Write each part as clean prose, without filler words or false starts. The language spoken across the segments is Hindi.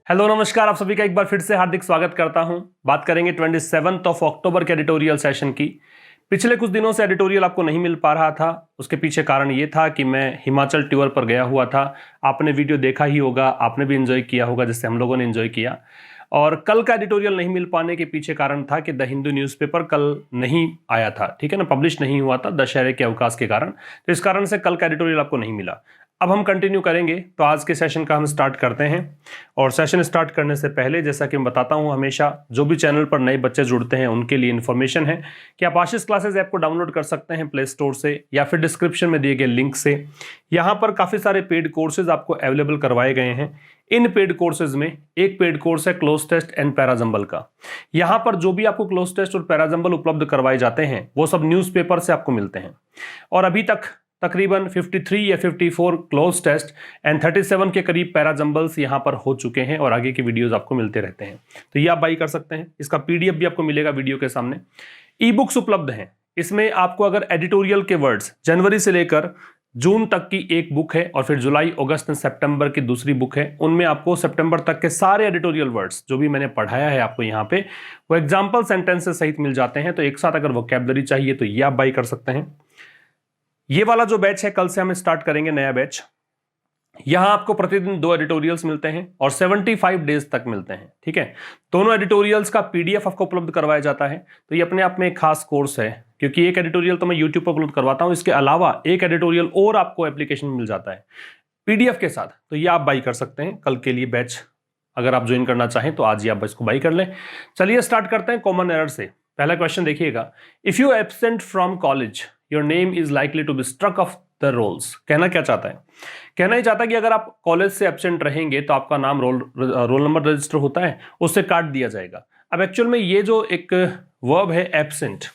हेलो नमस्कार, आप सभी का एक बार फिर से हार्दिक स्वागत करता हूं। बात करेंगे 27 अक्टूबर के एडिटोरियल सेशन की। पिछले कुछ दिनों से एडिटोरियल आपको नहीं मिल पा रहा था, उसके पीछे कारण ये था कि मैं हिमाचल टूर पर गया हुआ था। आपने वीडियो देखा ही होगा, आपने भी एंजॉय किया होगा जैसे हम लोगों ने एंजॉय किया। और कल का एडिटोरियल नहीं मिल पाने के पीछे कारण था कि द हिंदू न्यूज़पेपर कल नहीं आया था, ठीक है ना, पब्लिश नहीं हुआ था दशहरे के अवकाश के कारण। तो इस कारण से कल का एडिटोरियल आपको नहीं मिला। अब हम कंटिन्यू करेंगे, तो आज के सेशन का हम स्टार्ट करते हैं। और सेशन स्टार्ट करने से पहले जैसा कि मैं बताता हूं हमेशा, जो भी चैनल पर नए बच्चे जुड़ते हैं उनके लिए इन्फॉर्मेशन है कि आप आशीष क्लासेस ऐप को डाउनलोड कर सकते हैं प्ले स्टोर से या फिर डिस्क्रिप्शन में दिए गए लिंक से। यहाँ पर काफ़ी सारे पेड कोर्सेज आपको अवेलेबल करवाए गए हैं। इन पेड कोर्सेज में एक पेड कोर्स है क्लोज टेस्ट एंड पैराजंबल का। यहाँ पर जो भी आपको क्लोज टेस्ट और पैराजंबल उपलब्ध करवाए जाते हैं वो सब न्यूज़पेपर से आपको मिलते हैं। और अभी तक तकरीबन 53 या 54 क्लोज टेस्ट एंड 37 के करीब पैराजंबल्स यहाँ पर हो चुके हैं और आगे के वीडियोस आपको मिलते रहते हैं। तो ये आप बाई कर सकते हैं। इसका पीडीएफ भी आपको मिलेगा वीडियो के सामने। ई बुक्स उपलब्ध हैं। इसमें आपको अगर एडिटोरियल के वर्ड्स जनवरी से लेकर जून तक की एक बुक है और फिर जुलाई, अगस्त, सितंबर की दूसरी बुक है। उनमें आपको सितंबर तक के सारे एडिटोरियल वर्ड्स जो भी मैंने पढ़ाया है आपको यहाँ पे, वो एग्जाम्पल सेंटेंसेस सहित मिल जाते हैं। तो एक साथ अगर वोकैबुलरी चाहिए तो ये आप बाई कर सकते हैं। ये वाला जो बैच है कल से हम स्टार्ट करेंगे नया बैच। यहां आपको प्रतिदिन 2 एडिटोरियल्स मिलते हैं और 75 डेज तक मिलते हैं, ठीक है। दोनों एडिटोरियल्स का पीडीएफ आपको उपलब्ध करवाया जाता है। तो ये अपने आप में एक खास कोर्स है, क्योंकि एक एडिटोरियल तो मैं यूट्यूब पर उपलब्ध करवाता हूं, इसके अलावा एक एडिटोरियल और आपको एप्लीकेशन में मिल जाता है पीडीएफ के साथ। तो ये आप बाई कर सकते हैं कल के लिए बैच। अगर आप ज्वाइन करना चाहें तो आज ही आप इसको बाई कर लें। चलिए स्टार्ट करते हैं कॉमन एरर से। पहला क्वेश्चन देखिएगा, if you absent from college your name is likely to be struck off the rolls. कहना क्या चाहता है? कहना ही चाहता है कि अगर आप कॉलेज से एब्सेंट रहेंगे तो आपका नाम रोल नंबर रजिस्टर होता है उससे काट दिया जाएगा। अब एक्चुअल में ये जो एक वर्ब है एब्सेंट,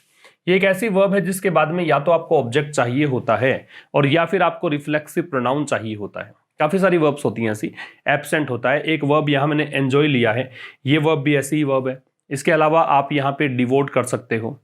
ये एक ऐसी वर्ब है जिसके बाद में या तो आपको ऑब्जेक्ट चाहिए होता है और या फिर आपको रिफ्लेक्सिव प्रोनाउन चाहिए होता है। काफी सारी वर्ब्स होती हैं ऐसी। एब्सेंट होता है एक वर्ब, यहां मैंने एंजॉय लिया है, ये वर्ब भी ऐसी ही वर्ब है। इसके अलावा आप यहां पे डिवोट कर सकते हो,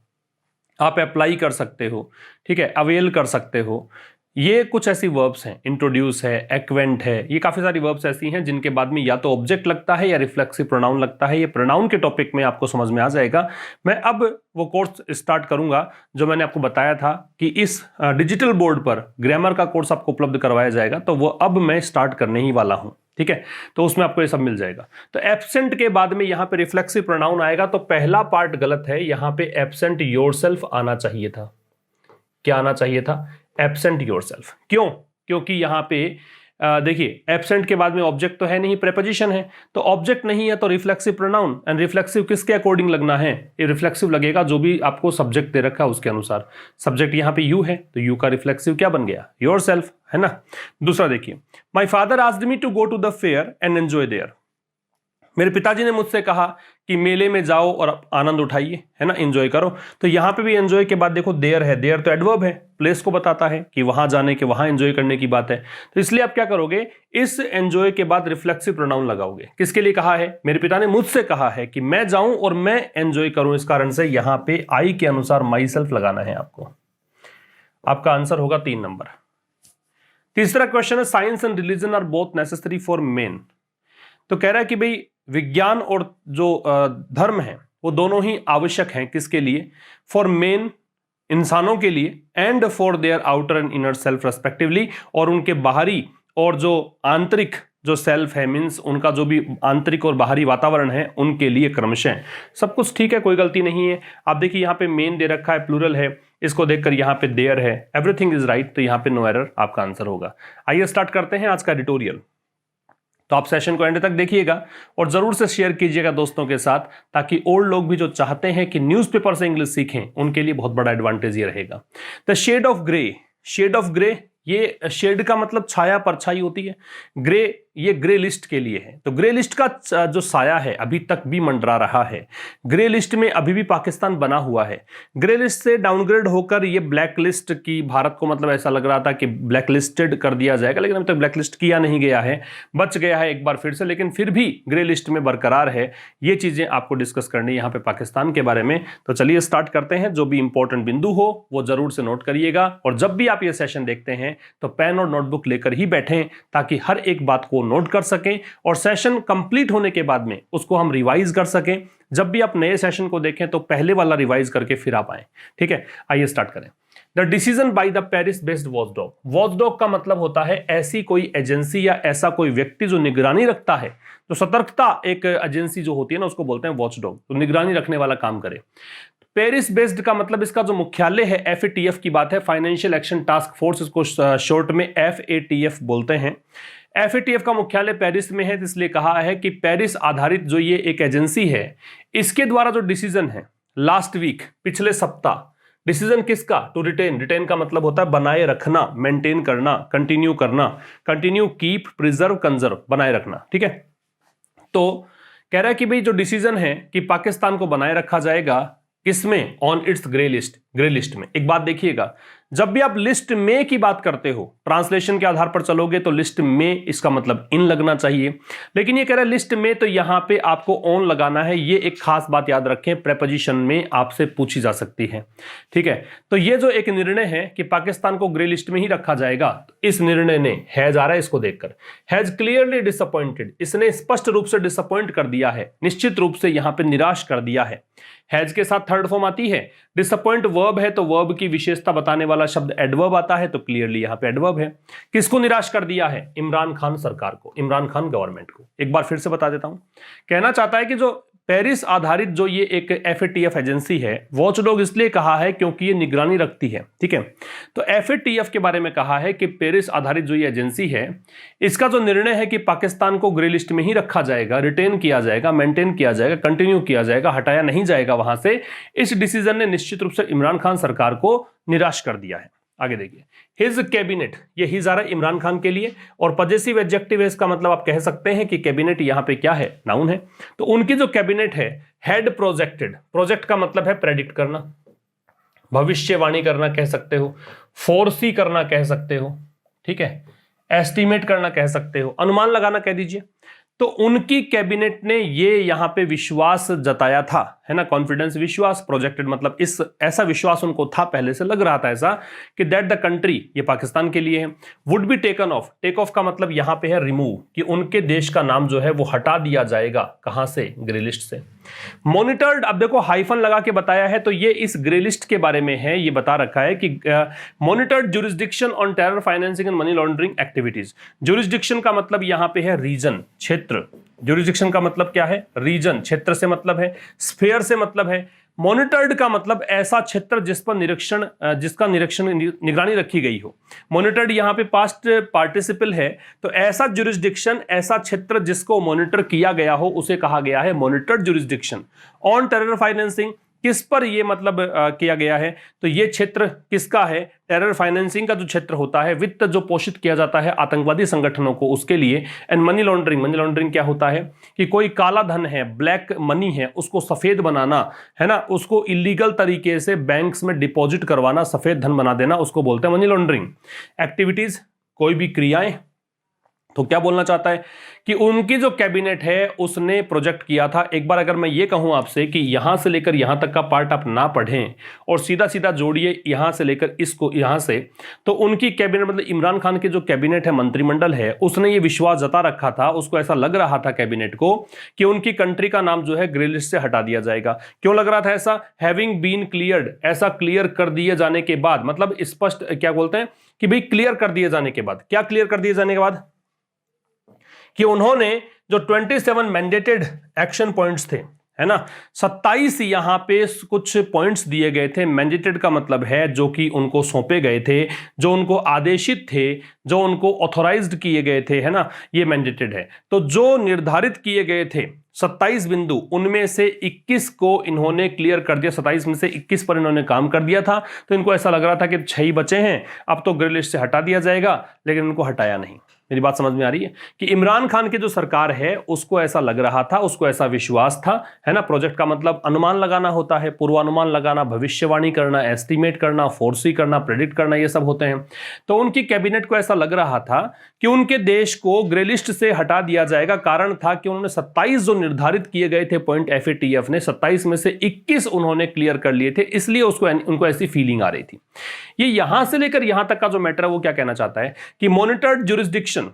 आप अप्लाई कर सकते हो, ठीक है, अवेल कर सकते हो। ये कुछ ऐसी वर्ब्स हैं। इंट्रोड्यूस है, एक्वेंट है, ये काफी सारी वर्ब्स ऐसी हैं जिनके बाद में या तो ऑब्जेक्ट लगता है या रिफ्लेक्सिव प्रोनाउन लगता है। ये प्रोनाउन के टॉपिक में आपको समझ में आ जाएगा। मैं अब वो कोर्स स्टार्ट करूंगा जो मैंने आपको बताया था कि इस डिजिटल बोर्ड पर ग्रामर का कोर्स आपको उपलब्ध करवाया जाएगा, तो वो अब मैं स्टार्ट करने ही वाला हूं, ठीक है। तो उसमें आपको ये सब मिल जाएगा। तो एब्सेंट के बाद में यहां पे रिफ्लेक्सिव प्रोनाउन आएगा, तो पहला पार्ट गलत है। यहां पे एब्सेंट योरसेल्फ आना चाहिए था। क्या आना चाहिए था? Absent yourself. क्यों? क्योंकि यहां पे देखिए एब्सेंट के बाद में ऑब्जेक्ट तो है नहीं, प्रेपोजिशन है। तो ऑब्जेक्ट नहीं है तो रिफ्लेक्सिव प्रोनाउन, एंड रिफ्लेक्सिव किसके अकॉर्डिंग लगना है? ये रिफ्लेक्सिव लगेगा जो भी आपको सब्जेक्ट दे रखा है उसके अनुसार। सब्जेक्ट यहां पे यू है तो यू का रिफ्लेक्सिव क्या बन गया? योरसेल्फ, है ना। दूसरा देखिए, my father asked me to go to the fair and enjoy there. मेरे पिताजी ने मुझसे कहा कि मेले में जाओ और आनंद उठाइए, है ना, एंजॉय करो। तो यहां पे भी एंजॉय के बाद देखो देयर है। देयर तो एडवर्ब है, प्लेस को बताता है कि वहां जाने के, वहां एंजॉय करने की बात है। तो इसलिए आप क्या करोगे, इस एंजॉय के बाद रिफ्लेक्सिव प्रोनाउन लगाओगे। किसके लिए कहा है? मेरे पिता ने मुझसे कहा है कि मैं जाऊं और मैं एंजॉय करूं। इस कारण से यहां पे आई के अनुसार माई सेल्फ लगाना है आपको। आपका आंसर होगा 3 नंबर। तीसरा क्वेश्चन है, science and religion are both necessary for men. तो कह रहा है कि भाई विज्ञान और जो धर्म है वो दोनों ही आवश्यक हैं। किसके लिए? फॉर मेन, इंसानों के लिए, and for their outer and inner self respectively, और उनके बाहरी और जो आंतरिक जो सेल्फ है, मीन्स उनका जो भी आंतरिक और बाहरी वातावरण है उनके लिए क्रमशः। सब कुछ ठीक है, कोई गलती नहीं है। आप देखिए यहाँ पे मेन दे रखा है, प्लूरल है, इसको देखकर यहाँ पे देयर है, एवरीथिंग इज राइट, तो यहाँ पे नो एरर आपका आंसर होगा। आइए स्टार्ट करते हैं आज का एडिटोरियल। तो आप सेशन को एंड तक देखिएगा और जरूर से शेयर कीजिएगा दोस्तों के साथ, ताकि और लोग भी जो चाहते हैं कि न्यूज़पेपर से इंग्लिश सीखें उनके लिए बहुत बड़ा एडवांटेज ये रहेगा। The shade of grey, shade of grey, ये शेड का मतलब छाया, परछाई होती है। ग्रे, ये ग्रे लिस्ट के लिए है। तो ग्रे लिस्ट का जो साया है अभी तक भी मंडरा रहा है। ग्रे लिस्ट में अभी भी पाकिस्तान बना हुआ है। ग्रे लिस्ट से डाउनग्रेड होकर ये ब्लैक लिस्ट की, भारत को मतलब ऐसा लग रहा था कि ब्लैक लिस्टेड कर दिया जाएगा, लेकिन अभी तक ब्लैक लिस्ट किया नहीं गया है, बच गया है एक बार फिर से, लेकिन फिर भी ग्रे लिस्ट में बरकरार है। ये चीजें आपको डिस्कस करनी है यहाँ पे पाकिस्तान के बारे में। तो चलिए स्टार्ट करते हैं। जो भी इंपॉर्टेंट बिंदु हो वो जरूर से नोट करिएगा, और जब भी आप ये सेशन देखते हैं तो पेन और नोटबुक लेकर ही बैठें, ताकि हर एक बात को वो नोट कर सकें और सेशन कंप्लीट होने के बाद में उसको हम रिवाइज कर सकें। जब भी आप नए सेशन को देखें तो पहले वाला रिवाइज करके फिर आप आए। ठीक है, आइए स्टार्ट करें। The decision by the Paris based watchdog. Watchdog का मतलब होता है ऐसी कोई एजेंसी या ऐसा कोई व्यक्ति जो निगरानी रखता है। तो सतर्कता एक एजेंसी जो होती है ना, उसको बोलते हैं वॉचडॉग, तो निगरानी रखने वाला काम करे। पेरिस बेस्ड का मतलब इसका जो मुख्यालय है FATF की बात है, फाइनेंशियल एक्शन टास्क फोर्स, इसको शॉर्ट में FATF बोलते हैं। FATF का मुख्यालय पेरिस में है, इसलिए कहा है कि पेरिस आधारित जो ये एक एजेंसी है, इसके द्वारा जो डिसीजन है लास्ट वीक, पिछले सप्ताह, डिसीजन किसका? To retain. रिटेन का मतलब होता है बनाए रखना, मेंटेन करना, कंटिन्यू करना, कंटिन्यू, कीप, प्रिजर्व, कंजर्व, बनाए रखना। ठीक है, तो कह रहा है कि भाई जो डिसीजन है कि पाकिस्तान को बनाए रखा जाएगा किसमें? On it's grey list. Grey list में एक बात देखिएगा, जब भी आप लिस्ट में की बात करते हो, ट्रांसलेशन के आधार पर चलोगे तो लिस्ट में इसका मतलब इन लगना चाहिए, लेकिन ये कह रहा है लिस्ट में, तो यहां पे आपको ऑन लगाना है। ये एक खास बात याद रखें, प्रेपोजिशन में आपसे पूछी जा सकती है। ठीक है, तो ये जो एक निर्णय है कि पाकिस्तान को ग्रे लिस्ट में ही रखा जाएगा, इस निर्णय ने, हैज आ रहा है इसको देखकर, हैज क्लियरली डिसअपॉइंटेड, इसने स्पष्ट रूप से डिसअपॉइंट कर दिया है, निश्चित रूप से यहां पे निराश कर दिया है। हैज के साथ थर्ड फॉर्म आती है, डिसअपॉइंट वर्ब है तो वर्ब की विशेषता बताने वाला शब्द एडवर्ब आता है, तो क्लियरली यहां पे एडवर्ब है। किसको निराश कर दिया है? इमरान खान सरकार को, इमरान खान गवर्नमेंट को। एक बार फिर से बता देता हूं, कहना चाहता है कि जो पेरिस आधारित जो ये एक FATF एजेंसी है, वॉचडॉग इसलिए कहा है क्योंकि ये निगरानी रखती है। ठीक है, तो FATF के बारे में कहा है कि पेरिस आधारित जो ये एजेंसी है, इसका जो निर्णय है कि पाकिस्तान को ग्रे लिस्ट में ही रखा जाएगा, रिटेन किया जाएगा, मेंटेन किया जाएगा, कंटिन्यू किया जाएगा, हटाया नहीं जाएगा वहां से, इस डिसीजन ने निश्चित रूप से इमरान खान सरकार को निराश कर दिया है। आगे देखिए, हिज कैबिनेट, ये हिज आ रहा है इमरान खान के लिए, और पजेसिव एडजेक्टिव है, इसका मतलब आप कह सकते हैं कि कैबिनेट यहां पे क्या है? नाउन है। तो उनकी जो कैबिनेट है, हैड प्रोजेक्टेड, प्रोजेक्ट का मतलब है प्रेडिक्ट करना, भविष्यवाणी करना कह सकते हो, फोरसी करना कह सकते हो, ठीक है, एस्टिमेट करना कह सकते हो, अनुमान लगाना कह दीजिए। तो उनकी कैबिनेट ने ये यहां पे विश्वास जताया था, है ना, कॉन्फिडेंस, विश्वास, प्रोजेक्टेड मतलब इस ऐसा विश्वास उनको था, पहले से लग रहा था ऐसा, कि दैट द कंट्री, ये पाकिस्तान के लिए है, would be taken off. Take off का मतलब यहां पे है रिमूव, कि उनके देश का नाम जो है वो हटा दिया जाएगा। कहां से? ग्रे लिस्ट से। मॉनिटर्ड, अब देखो हाइफन लगा के बताया है, तो ये इस ग्रे लिस्ट के बारे में है, ये बता रखा है कि monitored jurisdiction on terror financing and money laundering activities. Jurisdiction का मतलब यहां पे है रीजन, क्षेत्र। जुरिस्डिक्शन का मतलब क्या है? रीजन, क्षेत्र से मतलब है, स्फेयर से मतलब है। मॉनिटर्ड का मतलब ऐसा क्षेत्र जिस पर निरीक्षण, जिसका निरीक्षण, निगरानी रखी गई हो। मॉनिटर्ड यहां पे पास्ट पार्टिसिपल है, तो ऐसा जुरिस्डिक्शन, ऐसा क्षेत्र जिसको मॉनिटर किया गया हो, उसे कहा गया है monitored jurisdiction. On terror financing, किस पर ये मतलब किया गया है? तो ये क्षेत्र किसका है? टेरर फाइनेंसिंग का जो क्षेत्र होता है, वित्त जो पोषित किया जाता है आतंकवादी संगठनों को, उसके लिए। And money laundering, money laundering क्या होता है? कि कोई काला धन है, ब्लैक मनी है, उसको सफेद बनाना, है ना, उसको इलीगल तरीके से बैंक्स में डिपॉजिट करवाना, सफेद धन बना देना, उसको बोलते हैं मनी लॉन्ड्रिंग। एक्टिविटीज, कोई भी क्रियाएं। तो क्या बोलना चाहता है कि उनकी जो कैबिनेट है उसने प्रोजेक्ट किया था। एक बार अगर मैं ये कहूं आपसे कि यहां से लेकर यहां तक का पार्ट आप ना पढ़ें और सीधा सीधा जोड़िए यहां से लेकर इसको यहां से, तो उनकी कैबिनेट मतलब इमरान खान की जो कैबिनेट है, मंत्रिमंडल है, उसने ये विश्वास जता रखा था, उसको ऐसा लग रहा था कैबिनेट को कि उनकी कंट्री का नाम जो है ग्रे लिस्ट से हटा दिया जाएगा। क्यों लग रहा था ऐसा? हैविंग बीन क्लियर्ड, ऐसा क्लियर कर दिए जाने के बाद, मतलब स्पष्ट क्या बोलते हैं कि भाई क्लियर कर दिए जाने के बाद, क्या क्लियर कर दिए जाने के बाद? कि उन्होंने जो 27 मैंडेटेड एक्शन पॉइंट्स थे, है ना, 27 यहां पे कुछ पॉइंट्स दिए गए थे। मैंडेटेड का मतलब है जो कि उनको सौंपे गए थे, जो उनको आदेशित थे, जो उनको ऑथोराइज्ड किए गए थे, है ना, ये मैंडेटेड है। तो जो निर्धारित किए गए थे 27 बिंदु, उनमें से 21 को इन्होंने क्लियर कर दिया। 27 में से 21 पर इन्होंने काम कर दिया था। तो इनको ऐसा लग रहा था कि 6 ही बचे हैं, अब तो ग्रे लिस्ट से हटा दिया जाएगा, लेकिन इनको हटाया नहीं। मेरी बात समझ में आ रही है कि इमरान खान की जो सरकार है उसको ऐसा लग रहा था, उसको ऐसा विश्वास था, है ना। प्रोजेक्ट का मतलब अनुमान लगाना होता है, पूर्वानुमान लगाना, भविष्यवाणी करना, एस्टिमेट करना, फोरसी करना, प्रेडिक्ट करना, ये सब होते हैं। तो उनकी कैबिनेट को ऐसा लग रहा था कि उनके देश को ग्रे लिस्ट से हटा दिया जाएगा। कारण था कि उन्होंने 27 जो निर्धारित किए गए थे पॉइंट, FATF ने 27 में से 21 उन्होंने क्लियर कर लिए थे, इसलिए उनको ऐसी फीलिंग आ रही थी। ये यहां से लेकर यहां तक का जो मैटर है वो क्या कहना चाहता है कि मॉनिटर्ड जुरिस्डिक्शन,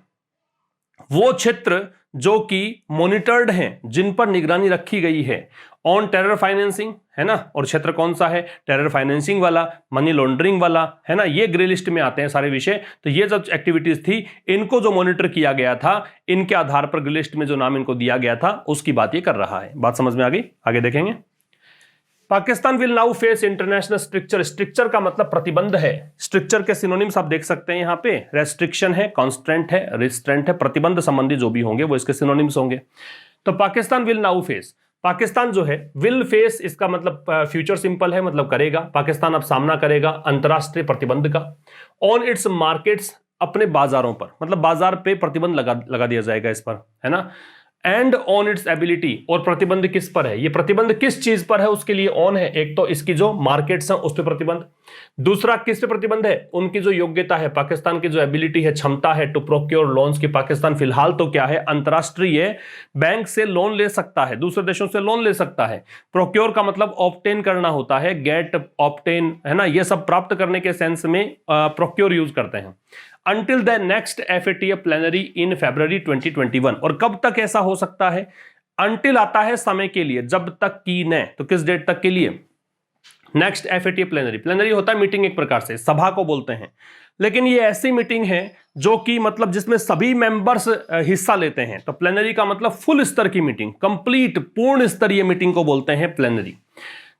वो क्षेत्र जो कि मॉनिटर्ड हैं, जिन पर निगरानी रखी गई है ऑन टेरर फाइनेंसिंग, है ना, और क्षेत्र कौन सा है, टेरर फाइनेंसिंग वाला, मनी लॉन्ड्रिंग वाला, है ना, ये ग्रे लिस्ट में आते हैं सारे विषय। तो ये जो एक्टिविटीज थी इनको जो मॉनिटर किया गया था, इनके आधार पर ग्रे लिस्ट में जो नाम इनको दिया गया था उसकी बात ये कर रहा है। बात समझ में आ गई? आगे देखेंगे। Pakistan will now face international stricture. Stricture का मतलब प्रतिबंध है। स्ट्रिक्चर के सिनोनिम्स आप देख सकते हैं यहाँ पे, रेस्ट्रिक्शन है, कॉन्स्ट्रेंट है, रिस्ट्रेंट है, प्रतिबंध संबंधी जो भी होंगे वो इसके सिनोनिम्स होंगे। तो Pakistan will now face, Pakistan जो है विल फेस, इसका मतलब फ्यूचर सिंपल है, मतलब करेगा। पाकिस्तान अब सामना करेगा अंतरराष्ट्रीय प्रतिबंध का ऑन इट्स मार्केट्स, अपने बाजारों पर, मतलब बाजार पे प्रतिबंध लगा दिया जाएगा इस पर, है ना। एंड ऑन इट्स एबिलिटी, और प्रतिबंध किस पर है, ये प्रतिबंध किस चीज पर है उसके लिए ऑन है। एक तो इसकी जो मार्केट्स हैं उस पर प्रतिबंध, दूसरा किस पे प्रतिबंध है, उनकी जो योग्यता है, पाकिस्तान की जो एबिलिटी है, क्षमता है टू प्रोक्योर लोन्स की। पाकिस्तान फिलहाल तो क्या है, अंतरराष्ट्रीय बैंक से लोन ले सकता है, दूसरे देशों से लोन ले सकता है। प्रोक्योर का मतलब ऑब्टेन करना होता है, गेट, ऑब्टेन, है ना, ये सब प्राप्त करने के सेंस में प्रोक्योर यूज करते हैं। Until the next FATF plenary in February 2021, और कब तक ऐसा हो सकता है, Until आता है समय के लिए, जब तक की न, तो किस डेट तक के लिए, नेक्स्ट FATF प्लेनरी। प्लेनरी होता है मीटिंग, एक प्रकार से सभा को बोलते हैं, लेकिन ये ऐसी मीटिंग है जो कि मतलब जिसमें सभी मेंबर्स हिस्सा लेते हैं। तो प्लेनरी का मतलब फुल स्तर की मीटिंग, कंप्लीट पूर्ण स्तरीय मीटिंग को बोलते हैं प्लेनरी।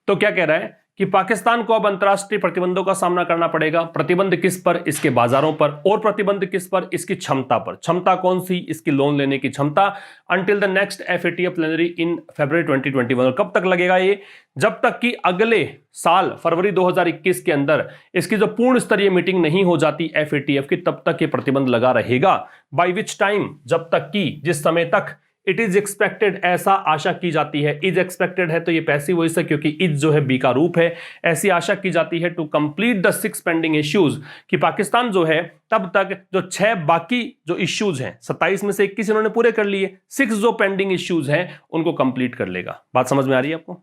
तो क्या कह रहा है कि पाकिस्तान को अब अंतरराष्ट्रीय प्रतिबंधों का सामना करना पड़ेगा। प्रतिबंध किस पर, इसके बाजारों पर, और प्रतिबंध किस पर, इसकी क्षमता पर। क्षमता कौन सी, इसकी लोन लेने की क्षमता। Until the next FATF plenary in February 2021, और कब तक लगेगा ये, जब तक कि अगले साल फरवरी 2021 के अंदर इसकी जो पूर्ण स्तरीय मीटिंग नहीं हो जाती FATF की, तब तक ये प्रतिबंध लगा रहेगा। बाय विच टाइम, जब तक कि, जिस समय तक, इट इज एक्सपेक्टेड, ऐसा आशा की जाती है। इज एक्सपेक्टेड है तो ये पैसिव वॉइस है, क्योंकि इज जो है बी का रूप है। ऐसी आशा की जाती है to complete the 6 pending issues, कि पाकिस्तान जो है तब तक जो 6 बाकी जो इश्यूज हैं, 27 में से 21 इन्होंने पूरे कर लिए, 6 जो पेंडिंग इश्यूज हैं उनको कंप्लीट कर लेगा। बात समझ में आ रही है आपको?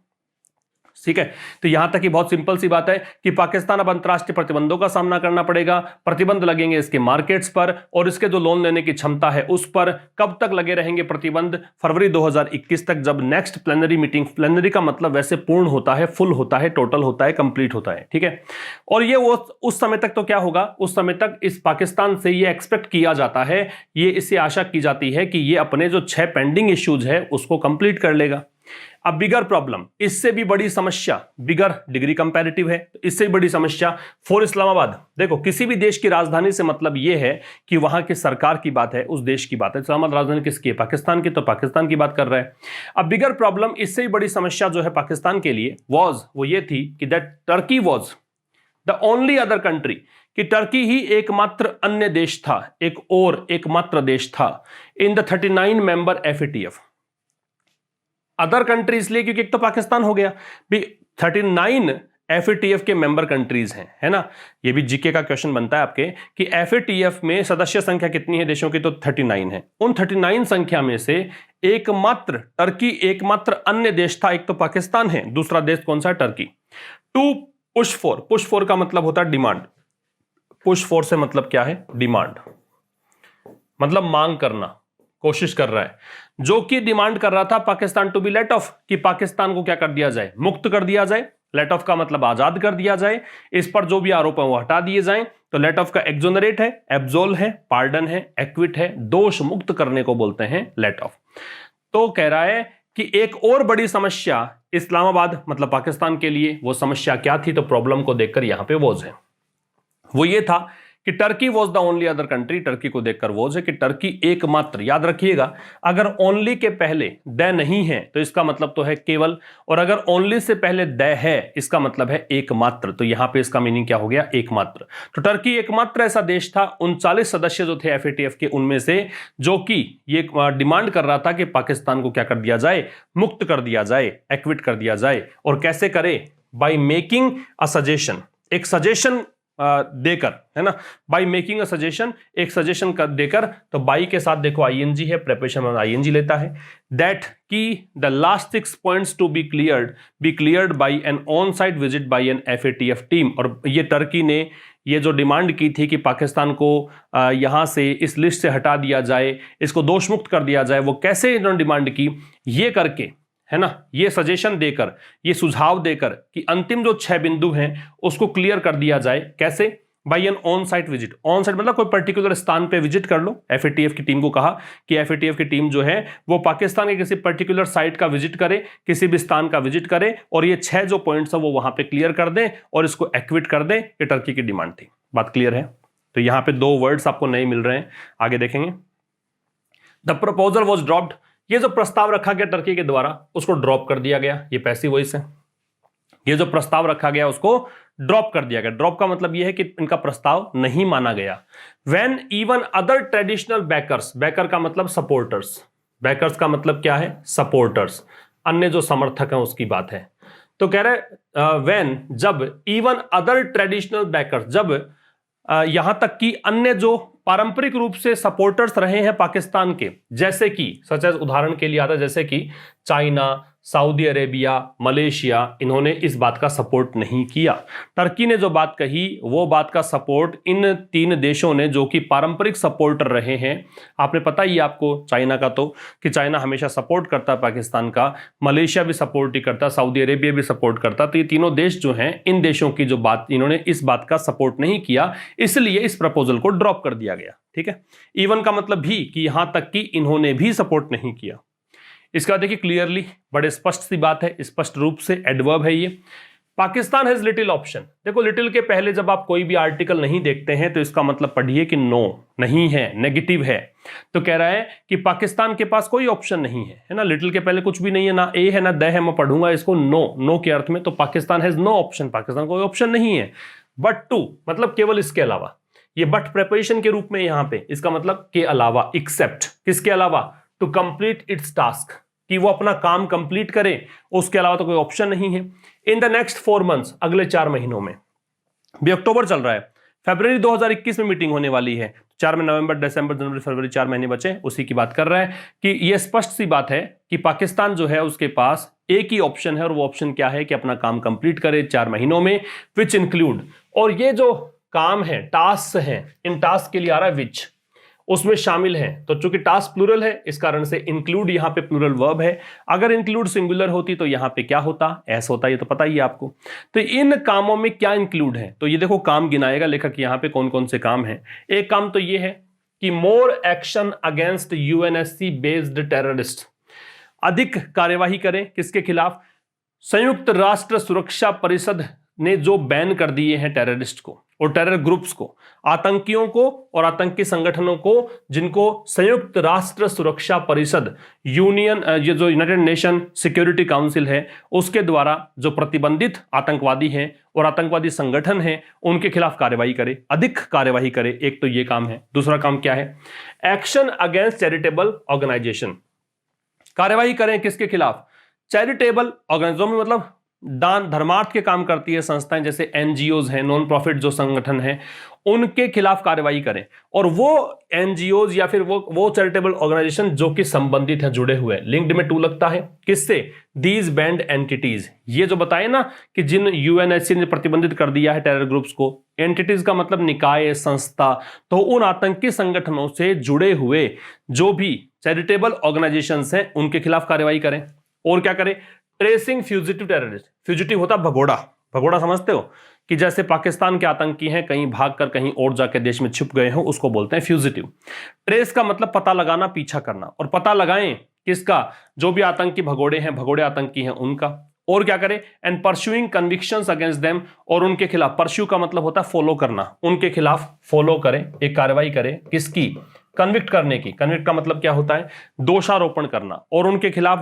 ठीक है। तो यहां तक ही बहुत सिंपल सी बात है कि पाकिस्तान अब अंतरराष्ट्रीय प्रतिबंधों का सामना करना पड़ेगा। प्रतिबंध लगेंगे इसके मार्केट्स पर और इसके जो लोन लेने की क्षमता है उस पर। कब तक लगे रहेंगे प्रतिबंध? फरवरी 2021 तक, जब नेक्स्ट प्लेनरी मीटिंग, प्लेनरी का मतलब वैसे पूर्ण होता है, फुल होता है, टोटल होता है, कंप्लीट होता है, ठीक है। और ये वो उस समय तक तो क्या होगा, उस समय तक इस पाकिस्तान से ये एक्सपेक्ट किया जाता है, ये इससे आशा की जाती है कि ये अपने जो 6 पेंडिंग इश्यूज है उसको कंप्लीट कर लेगा। अब बिगर प्रॉब्लम, इससे भी बड़ी समस्या, बिगर डिग्री कंपैरेटिव है, इससे भी बड़ी समस्या फॉर इस्लामाबाद। देखो, किसी भी देश की राजधानी से मतलब यह है कि वहां की सरकार की बात है, उस देश की बात है। इस्लामाबाद राजधानी किसकी है? पाकिस्तान की, तो पाकिस्तान की बात कर रहा है। अब बिगर प्रॉब्लम, इससे भी बड़ी समस्या जो है पाकिस्तान के लिए वो ये थी कि that Turkey was the only other country, कि टर्की ही एकमात्र अन्य देश था, एकमात्र देश था in the 39 member FATF। Other country इसलिए क्योंकि एक तो पाकिस्तान हो गया भी, 39 FATF के मेंबर कंट्रीज हैं, है ना। ये भी जीके का क्वेश्चन बनता है आपके कि FATF में सदस्य संख्या कितनी है देशों की, तो 39 है। उन 39 संख्या में से एकमात्र टर्की एकमात्र अन्य देश था। एक तो पाकिस्तान है, दूसरा देश कौन सा है? टर्की। टू पुश फॉर का मतलब होता है डिमांड। पुश फॉर से मतलब क्या है? डिमांड, मतलब मांग करना, कोशिश कर रहा है, जो कि डिमांड कर रहा था Pakistan to be let off, कि पाकिस्तान को क्या कर दिया जाए? मुक्त कर दिया जाए। लेट ऑफ का मतलब आजाद कर दिया जाए, इस पर जो भी आरोप है वो हटा दिए जाएं। तो लेट ऑफ का एक्सोनरेट है, एब्सोल है, पार्डन है, एक्विट है, दोष मुक्त करने को बोलते हैं लेट ऑफ। तो कह रहा है कि एक और बड़ी समस्या इस्लामाबाद मतलब पाकिस्तान के लिए, वो समस्या क्या थी? तो प्रॉब्लम को देखकर यहां पे वॉज है, वो ये था कि Turkey was the only other country. Turkey को देखकर वॉज है कि टर्की एकमात्र, याद रखिएगा, अगर ओनली के पहले द नहीं है तो इसका मतलब तो है केवल, और अगर ओनली से पहले द है इसका मतलब है एकमात्र। तो यहां पे इसका मीनिंग क्या हो गया? एकमात्र। तो टर्की एकमात्र ऐसा देश था 39 सदस्य जो थे FATF के, उनमें से जो कि ये डिमांड कर रहा था कि पाकिस्तान को क्या कर दिया जाए? मुक्त कर दिया जाए, एक्विट कर दिया जाए। और कैसे करे? बाय मेकिंग अ सजेशन, एक सजेशन देकर, है ना, बाई मेकिंग अ सजेशन, एक सजेशन कर देकर, तो बाई के साथ देखो आईएनजी है, प्रेपरेशन में आईएनजी लेता है। दैट की the last 6 points to be cleared by an on site visit by an FATF team. और ये टर्की ने ये जो डिमांड की थी कि पाकिस्तान को यहां से इस लिस्ट से हटा दिया जाए, इसको दोषमुक्त कर दिया जाए, वो कैसे इन्होंने डिमांड की, ये करके, है ना, ये सजेशन देकर, ये सुझाव देकर कि अंतिम जो 6 बिंदु हैं उसको क्लियर कर दिया जाए। कैसे? By an on site visit. On site मतलब कोई पर्टिकुलर स्थान पे विजिट कर लो। FATF की टीम को कहा कि FATF की टीम जो है वो पाकिस्तान के किसी पर्टिकुलर साइट का विजिट करे, किसी भी स्थान का विजिट करे, और ये 6 जो पॉइंट्स है वो वहां पे क्लियर कर दें और इसको एक्विट कर दें। ये टर्की की डिमांड थी। बात क्लियर है? तो यहां पे 2 वर्ड्स आपको नहीं मिल रहे हैं, आगे देखेंगे। The proposal was dropped. ये जो प्रस्ताव रखा गया टर्की के द्वारा उसको ड्रॉप कर दिया गया। ये पैसिव वॉइस है। ये जो प्रस्ताव रखा गया उसको ड्रॉप कर दिया गया। ड्रॉप का मतलब यह है कि इनका प्रस्ताव नहीं माना गया। When even other traditional backers, backer का मतलब सपोर्टर्स, बैकर्स का मतलब क्या है? सपोर्टर्स, अन्य जो समर्थक हैं उसकी बात है। तो कह रहे व्हेन, जब, इवन अदर ट्रेडिशनल बैकर्स, जब यहां तक कि अन्य जो पारंपरिक रूप से सपोर्टर्स रहे हैं पाकिस्तान के, जैसे कि सच एज, उदाहरण के लिए आता है जैसे कि चाइना, सऊदी अरेबिया, मलेशिया, इन्होंने इस बात का सपोर्ट नहीं किया। टर्की ने जो बात कही वो बात का सपोर्ट इन 3 देशों ने, जो कि पारंपरिक सपोर्टर रहे हैं, आपने पता ही आपको चाइना का, तो कि चाइना हमेशा सपोर्ट करता पाकिस्तान का, मलेशिया भी सपोर्ट ही करता, सऊदी अरेबिया भी सपोर्ट करता। तो ये तीनों देश जो हैं, इन देशों की जो बात, इन्होंने इस बात का सपोर्ट नहीं किया, इसलिए इस प्रपोजल को ड्रॉप कर दिया गया। ठीक है। इवन का मतलब भी कि यहां तक कि इन्होंने भी सपोर्ट नहीं किया। इसका देखिए क्लियरली, बड़े स्पष्ट सी बात है, स्पष्ट रूप से एडवर्ब है ये। Pakistan has little option. देखो लिटिल के पहले जब आप कोई भी आर्टिकल नहीं देखते हैं तो इसका मतलब पढ़िए कि नो, नहीं है, नेगेटिव है। तो कह रहा है कि पाकिस्तान के पास कोई ऑप्शन नहीं है ना। लिटिल के पहले कुछ भी नहीं है, ना ए है ना द है, मैं पढ़ूंगा इसको नो के अर्थ में। तो Pakistan has no option, Pakistan कोई ऑप्शन नहीं है। बट टू मतलब केवल इसके अलावा, ये बट प्रेपरेशन के रूप में यहां पे, इसका मतलब के अलावा, एक्सेप्ट, किसके अलावा? टू कंप्लीट इट्स टास्क, कि वो अपना काम कंप्लीट करे, उसके अलावा तो कोई ऑप्शन नहीं है। इन द नेक्स्ट 4 मंथ्स, अगले 4 महीनों में, भी अक्टूबर चल रहा है, फरवरी 2021 में मीटिंग होने वाली है। 4 में नवंबर, दिसंबर, जनवरी, फरवरी, 4 महीने बचे, उसी की बात कर रहा है कि यह स्पष्ट सी बात है कि पाकिस्तान जो है उसके पास एक ही ऑप्शन है, और वो ऑप्शन क्या है कि अपना काम कंप्लीट करे 4 महीनों में, विच इंक्लूड, और ये जो काम है, टास्क हैं, इन टास्क के लिए आ रहा है विच, उसमें शामिल है। तो चूंकि टास्क प्लूरल है, इस कारण से इंक्लूड यहां पे प्लूरल वर्ब है। अगर इंक्लूड सिंगुलर होती तो यहां पे क्या होता? एस होता, ये तो पता ही है आपको। तो इन कामों में क्या इंक्लूड है? तो ये देखो काम गिनाएगा लेखक यहां पे कौन कौन से काम हैं। एक काम तो ये है कि more action against UNSC based terrorist, अधिक कार्यवाही करें, किसके खिलाफ? संयुक्त राष्ट्र सुरक्षा परिषद ने जो बैन कर दिए हैं टेररिस्ट को और टेरर ग्रुप्स को, आतंकियों को और आतंकी संगठनों को, जिनको संयुक्त राष्ट्र सुरक्षा परिषद, यूनियन, ये जो यूनाइटेड नेशन सिक्योरिटी काउंसिल है, उसके द्वारा जो प्रतिबंधित आतंकवादी हैं और आतंकवादी संगठन हैं, उनके खिलाफ कार्यवाही करे, अधिक कार्यवाही करे। एक तो ये काम है। दूसरा काम क्या है? एक्शन अगेंस्ट चैरिटेबल ऑर्गेनाइजेशन, कार्यवाही करें किसके खिलाफ? चैरिटेबल ऑर्गेनाइजेशन, मतलब दान धर्मार्थ के काम करती है संस्थाएं, जैसे NGOs हैं, नॉन प्रॉफिट जो संगठन हैं, उनके खिलाफ कार्रवाई करें। और वो NGOs या फिर वो चैरिटेबल ऑर्गेनाइजेशन जो कि संबंधित हैं, जुड़े हुए, लिंक्ड में टू लगता है, किससे? दीज बैंड एंटिटीज, ये जो बताए ना कि जिन UNSC ने प्रतिबंधित कर दिया है टेरर ग्रुप्स को, एंटिटीज का मतलब निकाय, संस्था, तो उन आतंकी संगठनों से जुड़े हुए जो भी चैरिटेबल ऑर्गेनाइजेशंस हैं उनके खिलाफ कार्रवाई करें। और क्या करें? ट्रेसिंग फ्यूजिटिव टेररिस्ट, फ्यूजिटिव होता भगोड़ा, भगोड़ा समझते हो, कि जैसे पाकिस्तान के आतंकी हैं, कहीं भागकर कहीं और जाके देश में छिप गए हो, उसको बोलते हैं फ्यूजिटिव। ट्रेस का मतलब पता लगाना, पीछा करना, और पता लगाएं किसका? जो भी आतंकी भगोड़े हैं, भगोड़े आतंकी हैं, उनका। और क्या करें? And pursuing convictions against them, और उनके खिलाफ, परस्यू का मतलब होता है फॉलो करना, उनके खिलाफ फॉलो करें, एक कार्रवाई करें, किसकी? कन्विक्ट करने की। कन्विक्ट का मतलब क्या होता है? दोषारोपण करना, और उनके खिलाफ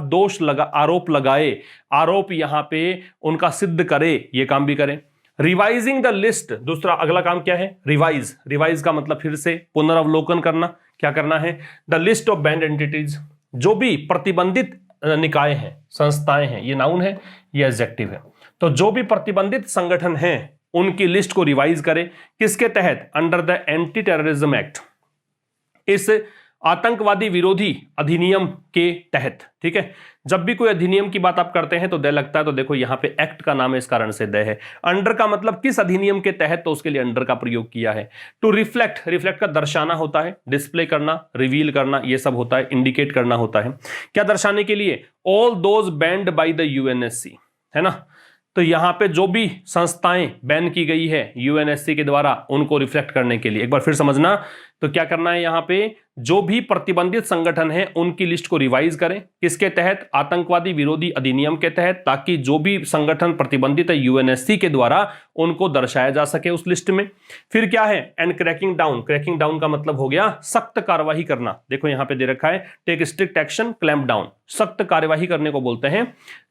आरोप लगाए, आरोप यहां पे उनका सिद्ध करे, ये काम भी करें। रिवाइजिंग द लिस्ट, दूसरा अगला काम क्या है? रिवाइज। रिवाइज का मतलब फिर से पुनरावलोकन करना। क्या करना है? The list of band entities, जो भी प्रतिबंधित निकाय हैं, संस्थाएं हैं, ये नाउन है, ये एडजेक्टिव है। तो जो भी प्रतिबंधित संगठन हैं, उनकी लिस्ट को रिवाइज करे। किसके तहत? Under the anti terrorism act, इस आतंकवादी विरोधी अधिनियम के तहत। ठीक है, जब भी कोई अधिनियम की बात आप करते हैं तो दय लगता है, तो देखो यहां पे एक्ट का नाम है, इस कारण से दय है। अंडर का मतलब किस अधिनियम के तहत, तो उसके लिए अंडर का प्रयोग किया है। टू रिफ्लेक्ट, रिफ्लेक्ट का दर्शाना होता है, डिस्प्ले करना, रिवील करना, ये सब होता है, इंडिकेट करना होता है। क्या दर्शाने के लिए? All those band by the UNSC, है ना। तो यहां पे जो भी संस्थाएं बैन की गई है यूएनएससी के द्वारा, उनको रिफ्लेक्ट करने के लिए। एक बार फिर समझना, तो क्या करना है यहां पे? जो भी प्रतिबंधित संगठन है उनकी लिस्ट को रिवाइज करें। किसके तहत? आतंकवादी विरोधी अधिनियम के तहत, ताकि जो भी संगठन प्रतिबंधित है यूएनएससी के द्वारा, उनको दर्शाया जा सके उस लिस्ट में। फिर क्या है? And cracking down, cracking down का मतलब हो गया सख्त कार्यवाही करना। देखो यहां पे दे रखा है, take strict action, clamp down, सख्त कार्यवाही करने को बोलते हैं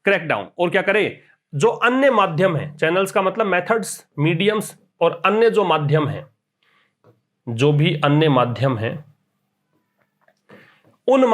क्रैक डाउन। और क्या करे? जो अन्य माध्यम है, चैनल्स का मतलब मेथड्स, मीडियम्स और अन्य जो माध्यम है, जो भी अन्य माध्यम है, उन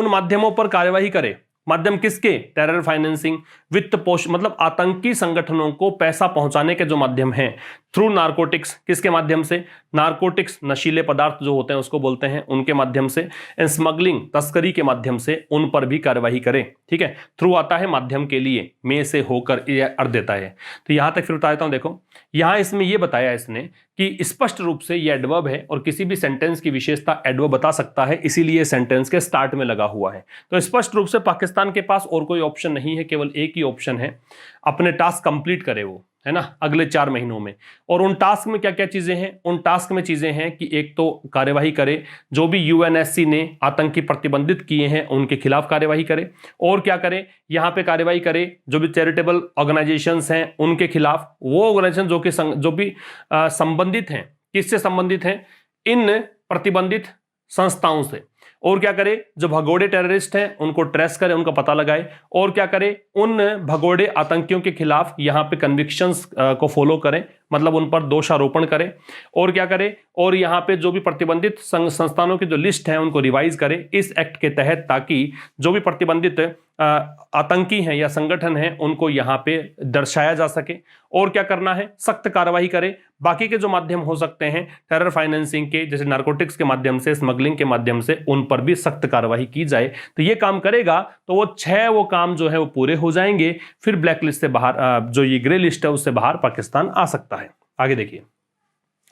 माध्यमों पर कार्यवाही करे। माध्यम किसके? टेरर फाइनेंसिंग, वित्त पोष, मतलब आतंकी संगठनों को पैसा पहुंचाने के जो माध्यम हैं। थ्रू नारकोटिक्स, किसके माध्यम से? नारकोटिक्स, नशीले पदार्थ जो होते हैं उसको बोलते हैं, उनके माध्यम से। एंड स्मगलिंग, तस्करी के माध्यम से, उन पर भी कार्यवाही करें। ठीक है, थ्रू आता है माध्यम के लिए, में से होकर ये अर्थ देता है। तो यहां तक फिर बता देता हूं। देखो यहां इसमें यह बताया इसने कि स्पष्ट रूप से ये एडवर्ब है, और किसी भी सेंटेंस की विशेषता एडवर्ब बता सकता है, इसीलिए सेंटेंस के स्टार्ट में लगा हुआ है। तो स्पष्ट रूप से पाकिस्तान के पास और कोई ऑप्शन नहीं है, केवल एक ही ऑप्शन है, अपने टास्क कंप्लीट करे वो, है ना, अगले 4 महीनों में। और उन टास्क में क्या क्या चीजें हैं? उन टास्क में चीजें हैं कि एक तो कार्यवाही करे, जो भी यूएनएससी ने आतंकी प्रतिबंधित किए हैं उनके खिलाफ कार्यवाही करे। और क्या करे? यहां पे कार्यवाही करे जो भी चैरिटेबल ऑर्गेनाइजेशंस हैं उनके खिलाफ, वो ऑर्गेनाइजेशन जो भी संबंधित हैं, किससे संबंधित हैं? इन प्रतिबंधित संस्थाओं से। और क्या करे? जो भगोड़े टेररिस्ट हैं उनको ट्रेस करे, उनका पता लगाए। और क्या करे? उन भगोड़े आतंकियों के खिलाफ यहां पे कन्विक्शंस को फॉलो करें, मतलब उन पर दोषारोपण करें। और क्या करे? और यहां पे जो भी प्रतिबंधित संस्थानों की जो लिस्ट है उनको रिवाइज करें इस एक्ट के तहत, ताकि जो भी प्रतिबंधित आतंकी हैं या संगठन हैं उनको यहां पे दर्शाया जा सके। और क्या करना है? सख्त कार्रवाई करे। बाकी के जो माध्यम हो सकते हैं टेरर फाइनेंसिंग के, जैसे नारकोटिक्स के माध्यम से, स्मगलिंग के माध्यम से, उन पर भी सख्त कार्रवाई की जाए। तो ये काम करेगा तो वो 6 काम जो है वो पूरे हो जाएंगे। फिर ब्लैक लिस्ट से बाहर, जो ये ग्रे लिस्ट है उससे बाहर पाकिस्तान आ सकता है। आगे देखिए,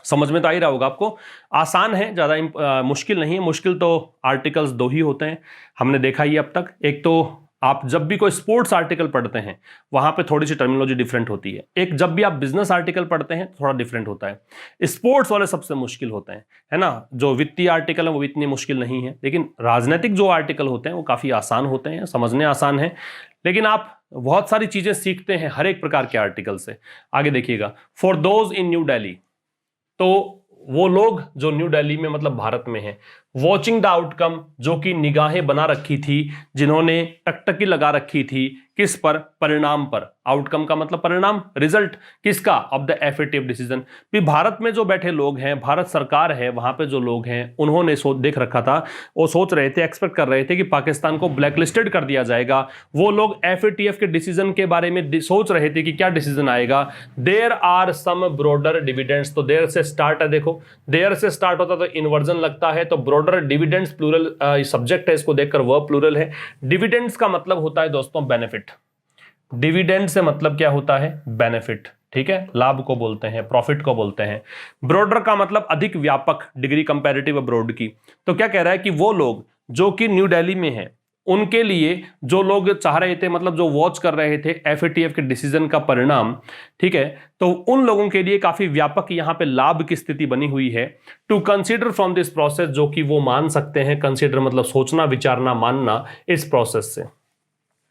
समझ में तो आ ही रहा होगा आपको, आसान है, ज्यादा मुश्किल नहीं है। मुश्किल तो आर्टिकल्स 2 ही होते हैं, हमने देखा ही अब तक। एक तो आप जब भी कोई स्पोर्ट्स आर्टिकल पढ़ते हैं वहां पे थोड़ी सी टर्मिनोलॉजी डिफरेंट होती है। एक जब भी आप बिजनेस आर्टिकल पढ़ते हैं थोड़ा डिफरेंट होता है। स्पोर्ट्स वाले सबसे मुश्किल होते हैं, है ना। जो वित्तीय आर्टिकल है वो इतनी मुश्किल नहीं है, लेकिन राजनीतिक जो आर्टिकल होते हैं वो काफी आसान होते हैं, समझने आसान है। लेकिन आप बहुत सारी चीजें सीखते हैं हर एक प्रकार के आर्टिकल से। आगे देखिएगा, for those in new Delhi, तो वो लोग जो न्यू दिल्ली में मतलब भारत में हैं, वॉचिंग द आउटकम, जो कि निगाहें बना रखी थी, जिन्होंने टकटकी लगा रखी थी, किस पर? परिणाम पर। आउटकम का मतलब परिणाम, रिजल्ट किसका? Of the FATF decision. भी भारत में जो बैठे लोग हैं, भारत सरकार है, वहां पे जो लोग हैं उन्होंने देख रखा था, वो सोच रहे थे, एक्सपेक्ट कर रहे थे कि पाकिस्तान को ब्लैकलिस्टेड कर दिया जाएगा। वो लोग एफएटीएफ के डिसीजन के बारे में सोच रहे थे कि क्या डिसीजन आएगा। There are some broader dividends, तो देयर से स्टार्ट है, देखो देयर से स्टार्ट होता तो इन्वर्जन लगता है, तो ब्रॉडर डिविडेंड्स प्लूरल सब्जेक्ट है, इसको देखकर वर्ब प्लूरल है। डिविडेंड्स का मतलब होता है दोस्तों बेनिफिट। डिविडेंड से मतलब क्या होता है? बेनिफिट। ठीक है, लाभ को बोलते हैं, प्रॉफिट को बोलते हैं। ब्रॉडर का मतलब अधिक व्यापक, डिग्री कंपैरेटिव ब्रॉड की। तो क्या कह रहा है कि वो लोग जो कि न्यू दिल्ली में हैं, उनके लिए जो लोग चाह रहे थे, मतलब जो वॉच कर रहे थे एफएटीएफ के डिसीजन का परिणाम, ठीक है, तो उन लोगों के लिए काफी व्यापक यहां पे लाभ की स्थिति बनी हुई है। To consider from this process, जो कि वो मान सकते हैं, कंसीडर मतलब सोचना, विचारना, मानना इस प्रोसेस से।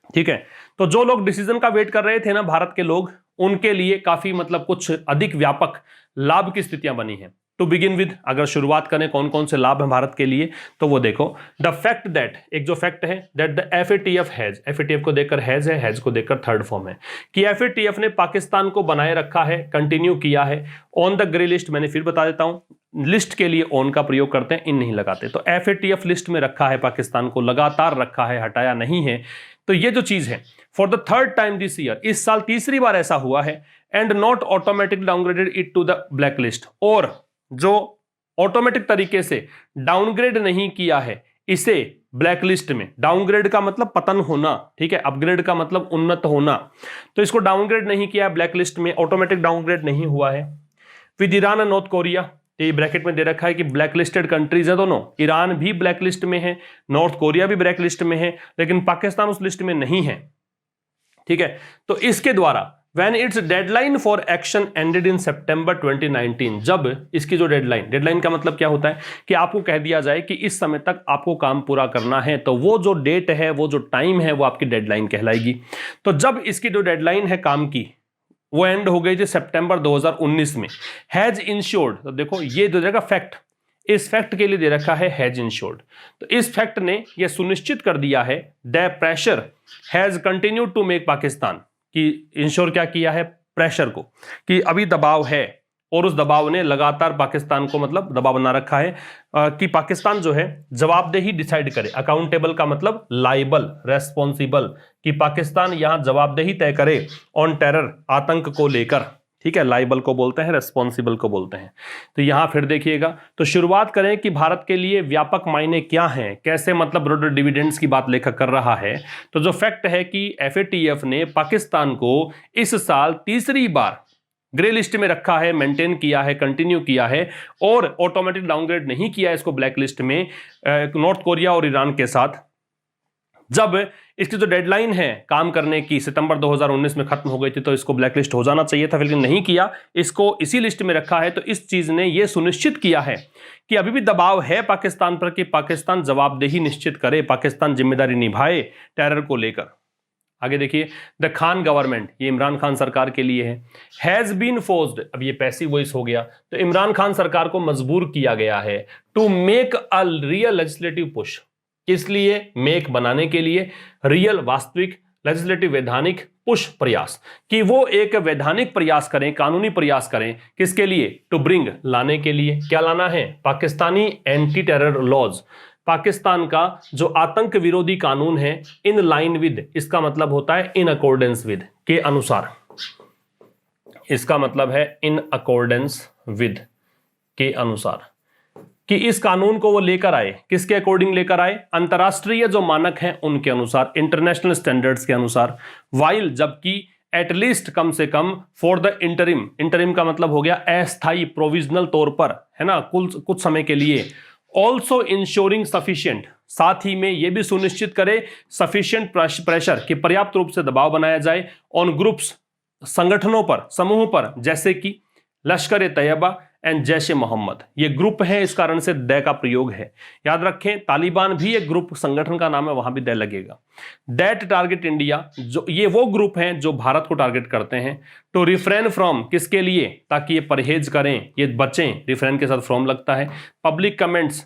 ठीक है, तो जो लोग डिसीजन का वेट कर रहे थे ना, भारत के लोग, उनके लिए काफी मतलब कुछ अधिक व्यापक लाभ की स्थितियां बनी हैं। टू बिगिन विद, अगर शुरुआत करें कौन कौन से लाभ हैं भारत के लिए, तो वो देखो, द फैक्ट दैट, एक जो फैक्ट है, that the FATF has, FATF को देखकर हैज है, हैज को देखकर थर्ड फॉर्म है, कि एफएटीएफ ने पाकिस्तान को बनाए रखा है, कंटिन्यू किया है ऑन द ग्रे लिस्ट। मैंने फिर बता देता हूं, लिस्ट के लिए ऑन का प्रयोग करते हैं, इन नहीं लगाते। तो एफएटीएफ लिस्ट में रखा है पाकिस्तान को, लगातार रखा है, हटाया नहीं है। तो ये जो चीज है, for the third time this year, इस साल तीसरी बार ऐसा हुआ है, and not automatic downgraded it to the black list, और जो ऑटोमेटिक तरीके से डाउनग्रेड नहीं किया है इसे ब्लैक लिस्ट में, डाउनग्रेड का मतलब पतन होना, ठीक है, अपग्रेड का मतलब उन्नत होना, तो इसको डाउनग्रेड नहीं किया है ब्लैक लिस्ट में, ऑटोमेटिक डाउनग्रेड नहीं हुआ है। With Iran and north Korea, ये ब्रैकेट में दे रखा है कि ब्लैक लिस्टेड कंट्रीज है दोनों, ईरान भी ब्लैक लिस्ट में है, नॉर्थ कोरिया भी ब्लैक लिस्ट में है, लेकिन पाकिस्तान उस लिस्ट में नहीं है, ठीक है। तो इसके द्वारा When its deadline for action ended in September 2019, जब इसकी जो डेडलाइन का मतलब क्या होता है कि आपको कह दिया जाए कि इस समय तक आपको काम पूरा करना है, तो वो जो डेट है, वो जो टाइम है, वो आपकी डेडलाइन कहलाएगी। तो जब इसकी जो डेडलाइन है काम की, वो एंड हो गई थी सितंबर 2019 में। हैज इंश्योर्ड, तो देखो ये दे देगा फैक्ट, इस फैक्ट के लिए दे रखा है हैज इंश्योर्ड, तो इस फैक्ट ने यह सुनिश्चित कर दिया है the pressure has continued to make Pakistan, कि इंश्योर क्या किया है, प्रेशर को, कि अभी दबाव है और उस दबाव ने लगातार पाकिस्तान को मतलब दबाव बना रखा है कि पाकिस्तान जो है जवाबदेही डिसाइड करे। अकाउंटेबल का मतलब लाइबल, रेस्पॉन्सिबल, कि पाकिस्तान यहां जवाबदेही तय करे ऑन टेरर, आतंक को लेकर, ठीक है। लाइबल को बोलते हैं, रेस्पॉन्सिबल को बोलते हैं। तो यहां फिर देखिएगा, तो शुरुआत करें कि भारत के लिए व्यापक मायने क्या हैं, कैसे मतलब ब्रॉडर डिविडेंड्स की बात लेखक कर रहा है। तो जो फैक्ट है कि FATF ने पाकिस्तान को इस साल तीसरी बार ग्रे लिस्ट में रखा है, मेंटेन किया है, कंटिन्यू किया है, और ऑटोमेटिक डाउनग्रेड नहीं किया इसको ब्लैक लिस्ट में नॉर्थ कोरिया और ईरान के साथ। जब इसकी जो डेडलाइन है काम करने की सितंबर 2019 में खत्म हो गई थी, तो इसको ब्लैकलिस्ट हो जाना चाहिए था, लेकिन नहीं किया, इसको इसी लिस्ट में रखा है। तो इस चीज ने यह सुनिश्चित किया है कि अभी भी दबाव है पाकिस्तान पर कि पाकिस्तान जवाबदेही निश्चित करे, पाकिस्तान जिम्मेदारी निभाए टेरर को लेकर। आगे देखिए, द खान गवर्नमेंट, ये इमरान खान सरकार के लिए है, हैज बीन फोर्स्ड, अब ये पैसिव वॉइस हो गया, तो इमरान खान सरकार को मजबूर किया गया है to make a real legislative push, इसलिए मेक बनाने के लिए, रियल वास्तविक, लेजिस्लेटिव वैधानिक, पुश प्रयास, कि वो एक वैधानिक प्रयास करें, कानूनी प्रयास करें, किसके लिए, टू ब्रिंग, लाने के लिए, क्या लाना है, Pakistani anti terror laws, Pakistan का जो आतंक विरोधी कानून है, इन लाइन विद, इसका मतलब होता है इन अकॉर्डेंस विद, के अनुसार, इसका मतलब है इन अकॉर्डेंस विद, के अनुसार, कि इस कानून को वो लेकर आए, किसके अकॉर्डिंग लेकर आए, अंतर्राष्ट्रीय जो मानक हैं उनके अनुसार, इंटरनेशनल स्टैंडर्ड्स के अनुसार, वाइल, जबकि एटलीस्ट, कम से कम, फॉर द इंटरिम, इंटरिम का मतलब हो गया अस्थायी, प्रोविजनल तौर पर, है ना, कुछ समय के लिए, ऑल्सो इंश्योरिंग सफिशिएंट, साथ ही में यह भी सुनिश्चित करे सफिशिएंट प्रेशर, कि पर्याप्त रूप से दबाव बनाया जाए ऑन ग्रुप्स, संगठनों पर, समूह पर, जैसे कि लश्कर ए तैयबा एंड जैश ए मोहम्मद, ये ग्रुप है, इस कारण से द का प्रयोग है। याद रखें, तालिबान भी एक ग्रुप, संगठन का नाम है, वहां भी द लगेगा। दैट टारगेट इंडिया, जो ये वो ग्रुप हैं जो भारत को टारगेट करते हैं। टू रिफ्रेन फ्रॉम, किसके लिए, ताकि ये परहेज करें, ये बचें, रिफ्रेन के साथ फ्रॉम लगता है, पब्लिक कमेंट्स,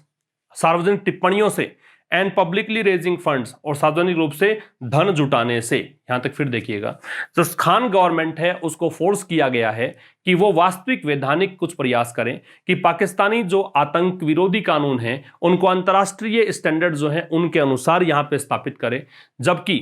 सार्वजनिक टिप्पणियों से, एंड पब्लिकली रेजिंग फंड्स, और सार्वजनिक रूप से धन जुटाने से। यहां तक फिर देखिएगा, जो खान गवर्नमेंट है उसको फोर्स किया गया है कि वो वास्तविक वैधानिक कुछ प्रयास करें कि पाकिस्तानी जो आतंक विरोधी कानून हैं उनको अंतर्राष्ट्रीय स्टैंडर्ड जो है उनके अनुसार यहां पे स्थापित करें, जबकि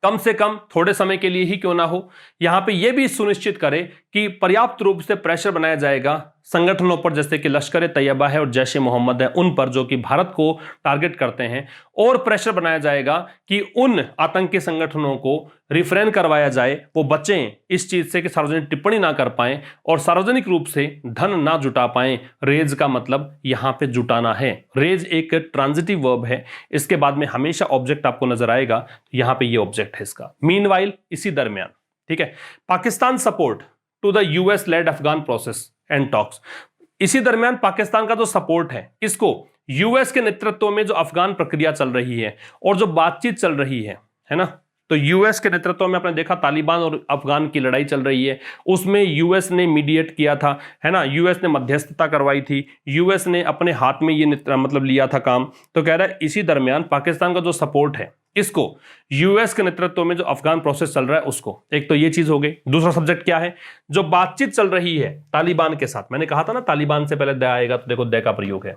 कम से कम थोड़े समय के लिए ही क्यों ना हो, यहां पे यह भी सुनिश्चित करे कि पर्याप्त रूप से प्रेशर बनाया जाएगा संगठनों पर, जैसे कि लश्कर ए तैयबा है और जैश ए मोहम्मद है, उन पर जो कि भारत को टारगेट करते हैं, और प्रेशर बनाया जाएगा कि उन आतंकी संगठनों को रिफ्रेन करवाया जाए, वो बचें इस चीज से कि सार्वजनिक टिप्पणी ना कर पाएं और सार्वजनिक रूप से धन ना जुटा पाएं। रेज का मतलब यहां पे जुटाना है, रेज एक ट्रांजिटिव वर्ब है, इसके बाद में हमेशा ऑब्जेक्ट आपको नजर आएगा, यहां पे ये ऑब्जेक्ट है इसका। मीनवाइल, इसी दरमियान, ठीक है, Pakistan support to the US led Afghan process and talks, इसी दरमियान पाकिस्तान का जो सपोर्ट है इसको US के नेतृत्व में जो अफगान प्रक्रिया चल रही है और जो बातचीत चल रही है ना, तो US के नेतृत्व में आपने देखा तालिबान और अफगान की लड़ाई चल रही है, उसमें US ने मीडिएट किया था, है ना, US ने मध्यस्थता करवाई थी, US ने अपने हाथ में ये मतलब लिया था काम। तो कह रहा है इसी दरमियान पाकिस्तान का जो सपोर्ट है इसको US के नेतृत्व में जो अफगान प्रोसेस चल रहा है उसको, एक तो ये चीज हो गई। दूसरा सब्जेक्ट क्या है, जो बातचीत चल रही है तालिबान के साथ, मैंने कहा था ना तालिबान से पहले द आएगा, तो देखो द का प्रयोग है।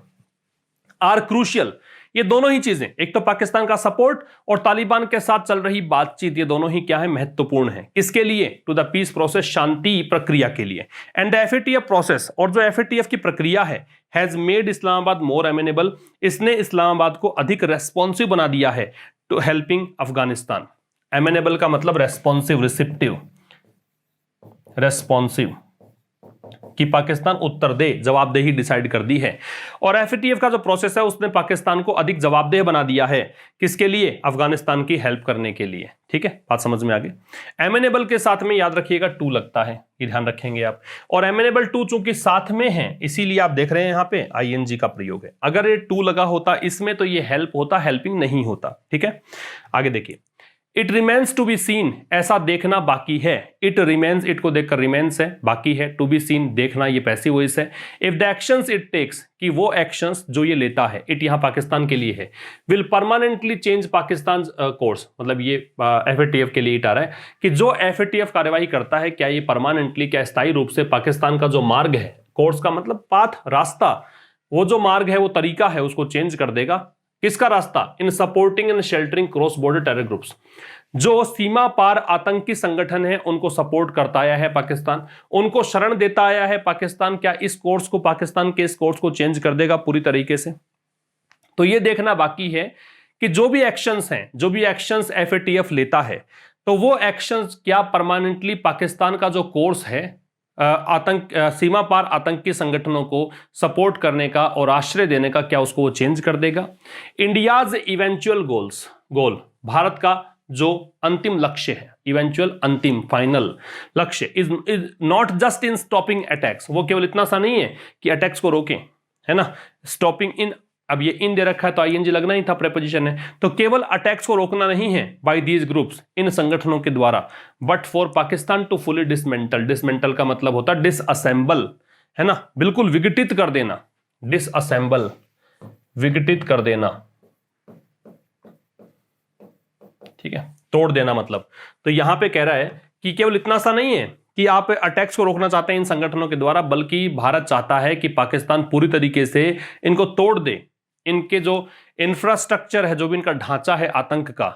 आर क्रूशियल, ये दोनों ही चीजें, एक तो पाकिस्तान का सपोर्ट और तालिबान के साथ चल रही बातचीत, ये दोनों ही क्या है, महत्वपूर्ण है। किसके लिए? टू द पीस प्रोसेस, शांति प्रक्रिया के लिए। एंड द एफएटीएफ प्रोसेस, और जो एफएटीएफ की प्रक्रिया है, हैज मेड इस्लामाबाद मोर एमेनेबल, इसने इस्लामाबाद को अधिक रेस्पॉन्सिव बना दिया है टू हेल्पिंग अफगानिस्तान। एमेनेबल का मतलब रेस्पॉन्सिव, रिसिप्टिव, रेस्पॉन्सिव, कि पाकिस्तान उत्तर दे, जवाबदेही डिसाइड कर दी है। और एफएटीएफ का जो प्रोसेस है उसने पाकिस्तान को अधिक जवाबदेह बना दिया है। किसके लिए? अफगानिस्तान की हेल्प करने के लिए। ठीक है, बात समझ में आ गई। एमेनेबल के साथ में याद रखिएगा टू लगता है, ये ध्यान रखेंगे आप। और एमेनेबल टू चूंकि साथ में है, इसीलिए आप देख रहे हैं यहां पे आईएनजी का प्रयोग है। अगर ये टू लगा होता इसमें तो ये हेल्प होता, हेल्पिंग नहीं होता। ठीक है, आगे देखिए। It remains to be seen, ऐसा देखना बाकी है। इट रिमेन्स, इट को देखकर रिमेन्स है, बाकी है। टू बी सीन, देखना, ये पैसिव वॉइस है। If the actions it takes, कि वो एक्शंस जो ये लेता है, इट यहां पाकिस्तान के लिए है, will permanently change Pakistan course, मतलब ये एफएटीएफ के लिए इट आ रहा है कि जो एफएटीएफ कार्यवाही करता है, क्या ये परमानेंटली, क्या स्थायी रूप से पाकिस्तान का जो मार्ग है, कोर्स का मतलब पाथ, रास्ता, वो जो मार्ग है, वो तरीका है, उसको चेंज कर देगा। किसका रास्ता? इन supporting and sheltering cross border terror groups, जो सीमा पार आतंकी संगठन है उनको सपोर्ट करता आया है पाकिस्तान, उनको शरण देता आया है पाकिस्तान। क्या इस कोर्स को, पाकिस्तान के इस कोर्स को चेंज कर देगा पूरी तरीके से? तो ये देखना बाकी है कि जो भी एक्शंस हैं, जो भी एक्शंस एफएटीएफ लेता है, तो वो एक्शंस क्या परमानेंटली पाकिस्तान का जो कोर्स है सीमा पार आतंकी संगठनों को सपोर्ट करने का और आश्रय देने का, क्या उसको वो चेंज कर देगा? इंडियाज इवेंचुअल गोल, भारत का जो अंतिम लक्ष्य है, इवेंचुअल, अंतिम, फाइनल लक्ष्य, is not just in stopping attacks, वो केवल इतना सा नहीं है कि अटैक्स को रोकें, है ना, स्टॉपिंग इन, अब ये इन दे रखा है तो आईएनजी लगना ही था, प्रेपोजिशन है, तो केवल अटैक्स को रोकना नहीं है बाय दीज ग्रुप्स, इन संगठनों के द्वारा, but for Pakistan to fully dismantle, dismantle का मतलब होता है डिसअसेंबल, है ना, बिल्कुल विघटित कर देना, डिसअसेंबल, विघटित कर देना, ठीक है, तोड़ देना मतलब। तो यहां पे कह रहा है कि केवल इतना सा नहीं है कि आप अटैक्स को रोकना चाहते हैं इन संगठनों के द्वारा, बल्कि भारत चाहता है कि पाकिस्तान पूरी तरीके से इनको तोड़ दे, इनके जो इंफ्रास्ट्रक्चर है, जो भी इनका ढांचा है आतंक का,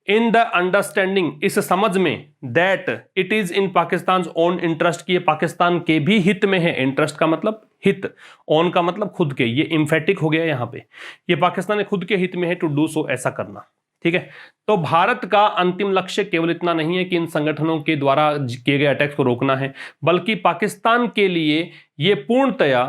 इन द अंडरस्टैंडिंग, इस समझ में, that it is in Pakistan own interest, की पाकिस्तान के भी हित में है। इंटरेस्ट का मतलब हित, ओन का मतलब खुद के, ये इम्फेटिक हो गया यहां पे, ये पाकिस्तान के खुद के हित में है टू डू सो, ऐसा करना। ठीक है, तो भारत का अंतिम लक्ष्य केवल इतना नहीं है कि इन संगठनों के द्वारा किए गए अटैक्स को रोकना है, बल्कि पाकिस्तान के लिए ये पूर्णतया,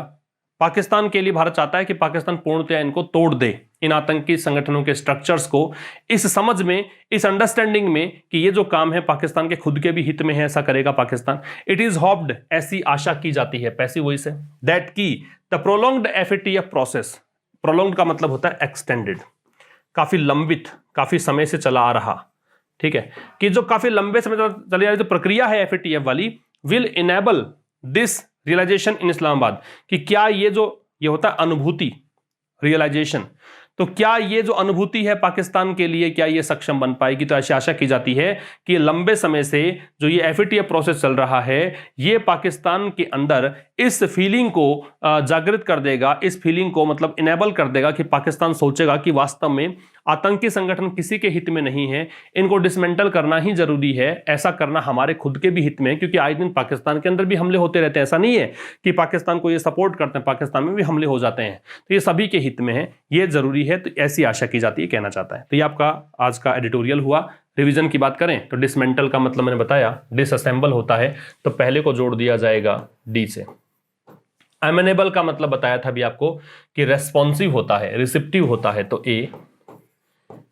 पाकिस्तान के लिए भारत चाहता है कि पाकिस्तान पूर्णतया इनको तोड़ दे, इन आतंकी संगठनों के स्ट्रक्चर्स को, इस समझ में, इस अंडरस्टैंडिंग में कि ये जो काम है पाकिस्तान के खुद के भी हित में है, ऐसा करेगा पाकिस्तान। इट इज होप्ड, ऐसी आशा की जाती है, पैसिव वॉइस है, दैट की the prolonged FATF process, prolonged का मतलब होता है एक्सटेंडेड, काफी लंबित, काफी समय से चला आ रहा, ठीक है, कि जो काफी लंबे समय चली आ रही जो प्रक्रिया है एफएटीएफ वाली, विल इनेबल दिस रियलाइजेशन इन इस्लामाबाद, कि क्या ये जो ये होता है अनुभूति, रियलाइजेशन, तो क्या ये जो अनुभूति है पाकिस्तान के लिए, क्या ये सक्षम बन पाएगी? तो ऐसी आशा की जाती है कि लंबे समय से जो ये एफएटीएफ प्रोसेस चल रहा है, ये पाकिस्तान के अंदर इस फीलिंग को जागृत कर देगा, इस फीलिंग को मतलब इनेबल कर देगा कि पाकिस्तान सोचेगा कि वास्तव में आतंकी संगठन किसी के हित में नहीं है, इनको डिसमेंटल करना ही जरूरी है, ऐसा करना हमारे खुद के भी हित में है, क्योंकि आए दिन पाकिस्तान के अंदर भी हमले होते रहते हैं, ऐसा नहीं है कि पाकिस्तान को ये सपोर्ट करते हैं, पाकिस्तान में भी हमले हो जाते हैं, तो ये सभी के हित में है, ये जरूरी है, तो ऐसी आशा की जाती है, कहना चाहता है। तो ये आपका आज का एडिटोरियल हुआ। रिवीजन की बात करें तो डिसमेंटल का मतलब मैंने बताया डिसअसेंबल होता है, तो पहले को जोड़ दिया जाएगा डी से। एमेनेबल का मतलब बताया था अभी आपको कि रेस्पॉन्सिव होता है, रिसिप्टिव होता है, तो ए।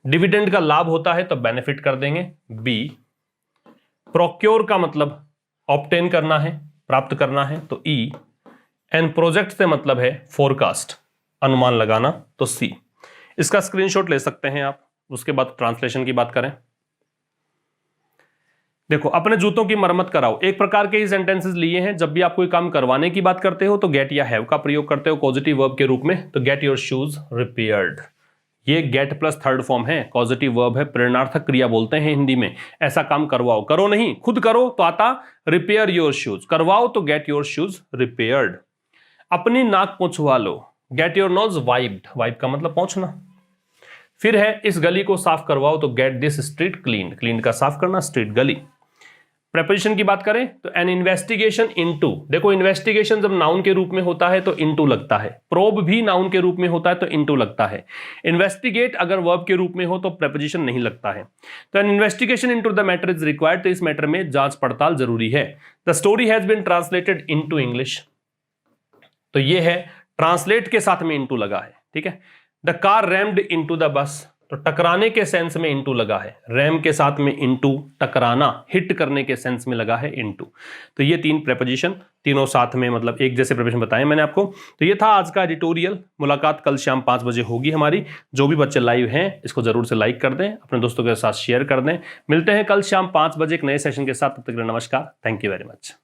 डिविडेंड का लाभ होता है तो बेनिफिट कर देंगे, बी। प्रोक्योर का मतलब ऑब्टेन करना है, प्राप्त करना है, तो ई। एंड प्रोजेक्ट से मतलब है फोरकास्ट, अनुमान लगाना, तो सी। इसका स्क्रीनशॉट ले सकते हैं आप। उसके बाद ट्रांसलेशन की बात करें, देखो, अपने जूतों की मरम्मत कराओ, एक प्रकार के ही सेंटेंसेस लिए हैं। जब भी आप कोई काम करवाने की बात करते हो तो गेट या हैव का प्रयोग करते हो कॉजेटिव वर्ब के रूप में, तो गेट योर शूज रिपेयर्ड, ये गेट प्लस थर्ड फॉर्म है, कॉजेटिव वर्ब है, प्रेरणार्थक क्रिया बोलते हैं हिंदी में। ऐसा काम करवाओ, करो नहीं, खुद करो तो आता रिपेयर योर शूज, करवाओ तो गेट योर शूज रिपेयर्ड। अपनी नाक पोंछवा लो, get your nose wiped, wipe का मतलब पोंछना, फिर है इस गली को साफ करवाओ, तो get this street clean, clean का साफ करना, स्ट्रीट गली। प्रेपोजिशन की बात करें तो एन इन्वेस्टिगेशन इनटू, देखो इन्वेस्टिगेशन जब नाउन के रूप में होता है तो इनटू लगता है, प्रोब भी नाउन के रूप में होता है तो इनटू लगता है। इन्वेस्टिगेट अगर वर्ब के रूप में हो तो प्रेपोजिशन नहीं लगता है। तो an investigation into the matter is required, तो इस मैटर में जांच पड़ताल जरूरी है। The story has been translated into English, तो ये है ट्रांसलेट के साथ में इनटू लगा है, ठीक है। The car rumped into the bus, तो टकराने के सेंस में इनटू लगा है, रैम के साथ में इनटू, टकराना हिट करने के सेंस में लगा है इनटू। तो ये 3 प्रेपोजिशन, तीनों साथ में मतलब एक जैसे प्रेपोजिशन बताए मैंने आपको। तो ये था आज का एडिटोरियल। मुलाकात कल शाम 5 बजे होगी हमारी। जो भी बच्चे लाइव हैं इसको जरूर से लाइक कर दें, अपने दोस्तों के साथ शेयर कर दें। मिलते हैं कल शाम 5 बजे एक नए सेशन के साथ, तब तक के लिए नमस्कार, थैंक यू वेरी मच।